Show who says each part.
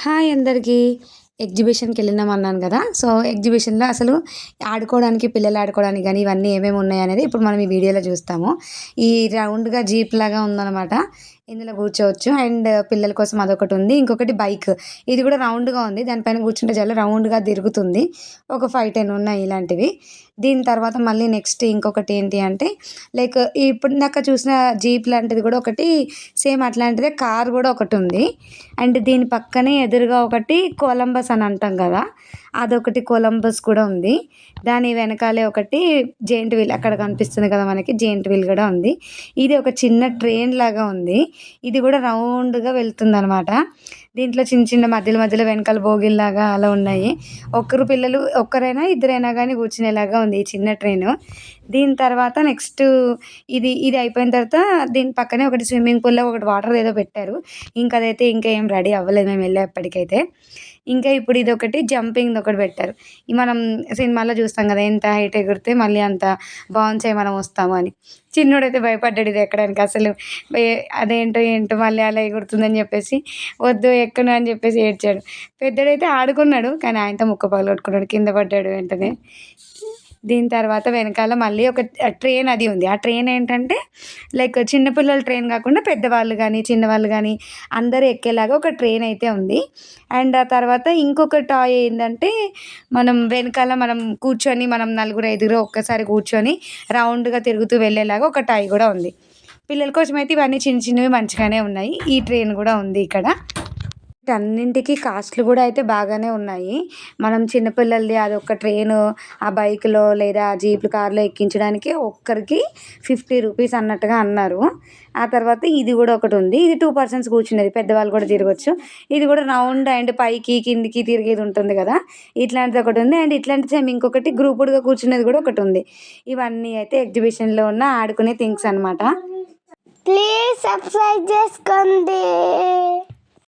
Speaker 1: Hi అందరికీ. ఎగ్జిబిషన్‌కెళ్ళినామన్నాను గదా! So, ఎగ్జిబిషన్‌లో అసలు ఆడుకోవడానికి, పిల్లలు ఆడుకోవడానికి గానీ, ఇవన్నీ ఏమేమి ఉన్నాయనేది ఇప్పుడు మనం ఈ వీడియోలో జూస్తాము. ఈ రౌండ్‌గా జీప్‌లాగా ఉందనమాట. ఇందులో కూర్చోవచ్చు. అండ్ పిల్లల కోసం అదొకటుంది. ఇంకొకటి బైక్. ఇది గూడా రౌండ్‌గా ఉంది. దానిపైన కూర్చుంటే చాలు రౌండ్‌గా తిరుగుతుంది. ఒక 5, 10 ఉన్నాయి ఇలాంటివి. దీని తర్వాత మళ్ళీ నెక్స్ట్ ఇంకొకటి ఏంటి అంటే, లైక్ ఇప్పుడిందాక చూసిన జీప్ లాంటిది గూడా ఒకటి సేమ్ అట్లాంటిదే కార్ గూడా ఒకటుంది. అండ్ దీని పక్కనే ఎదురుగా ఒకటి కొలంబస్ అని అంటాం గదా! అదొకటి కొలంబస్ కూడా ఉంది. దాని వెనకాలే ఒకటి జెయింట్ వీల్ అక్కడ కనిపిస్తుంది కదా మనకి జెయింట్ వీల్ గూడా ఉంది. ఇది ఒక చిన్న ట్రైన్ లాగా ఉంది. ఇది గూడా రౌండ్‌గా వెళ్తుందనమాట. దీంట్లో చిన్న చిన్న మధ్యలో మధ్యలో వెనకాల బోగీల్లాగా అలా ఉన్నాయి. పిల్లలు ఒక్కరైనా, ఇద్దరైనా గానీ కూర్చునేలాగా ఉంది ఈ చిన్న ట్రైను. దీని తర్వాత నెక్స్ట్ ఇది అయిపోయిన తర్వాత దీని పక్కనే ఒకటి స్విమ్మింగ్ పూల్‌లో ఒకటి వాటర్‌ది ఏదో పెట్టారు. ఇంకదైతే ఇంకా ఏం రెడీ అవ్వలేదు మేమెళ్ళేప్పటికైతే. ఇంకా ఇప్పుడు ఇదొకటి జంపింగ్‌దొకటి పెట్టారు. మనం సినిమాల్లో చూస్తాం గదా! ఎంత హైట్ ఎగిరితే మళ్ళీ అంత బౌన్స్ మనం వస్తాము అని. చిన్నోడైతే భయపడ్డాడు ఇది ఎక్కడానికి అసలు. ఏ అదేంటో ఏంటో మళ్ళీ అలా ఎగురుతుందని జెప్పేసి, వద్దు ఎక్కను అని జెప్పేసి ఏడ్చాడు. పెద్దోడైతే ఆడుకున్నాడు. కానీ ఆయనతో ముక్క పగలగొట్టుకున్నాడు. కింద పడ్డాడు వెంటనే. దీని తర్వాత వెనకాల మళ్ళీ ఒక ట్రైన్ అది ఉంది. ఆ ట్రైన్ ఏంటంటే లైక్ చిన్న పిల్లల ట్రైన్ గాకుండా పెద్దవాళ్ళు గానీ, చిన్నవాళ్ళు గానీ అందరూ ఎక్కేలాగా ఒక ట్రైన్ అయితే ఉంది. అండ్ ఆ తర్వాత ఇంకొక టాయ్ ఏందంటే, మనం కూర్చొని నలుగురు, ఐదుగురు ఒక్కసారి కూర్చొని రౌండ్‌గా తిరుగుతూ వెళ్ళేలాగా ఒక టాయ్ గూడా ఉంది. పిల్లల కోసమైతే ఇవన్నీ చిన్న చిన్నవి మంచిగానే ఉన్నాయి. ఈ ట్రైన్ గూడా ఉంది ఇక్కడ. వీటన్నింటికి కాస్ట్‌లు గూడా అయితే బాగానే ఉన్నాయి. మనం చిన్న పిల్లలది అదొక ట్రైను, ఆ బైక్‌లో లేదా ఆ జీప్ కార్‌లో ఎక్కించడానికి ఒక్కరికి రూ. 50 అన్నట్టుగా అన్నారు. ఆ తర్వాత ఇది గూడా ఒకటుంది. ఇది 2 పర్సన్స్ కూర్చునేది. పెద్దవాళ్ళు గూడా తిరగొచ్చు. ఇది గూడా రౌండ్ అండ్ పైకి, కిందికి తిరిగేది ఉంటుంది గదా! ఇట్లాంటిదొకటుంది. అండ్ ఇట్లాంటి సేమ్ ఇంకొకటి గ్రూపుడ్‌గా కూర్చునేది గూడా ఒకటుంది. ఇవన్నీ అయితే ఎగ్జిబిషన్‌లో ఉన్న ఆడుకునే థింగ్స్ అనమాట.
Speaker 2: ప్లీజ్ సబ్స్క్రైబ్ చేసుకోండి.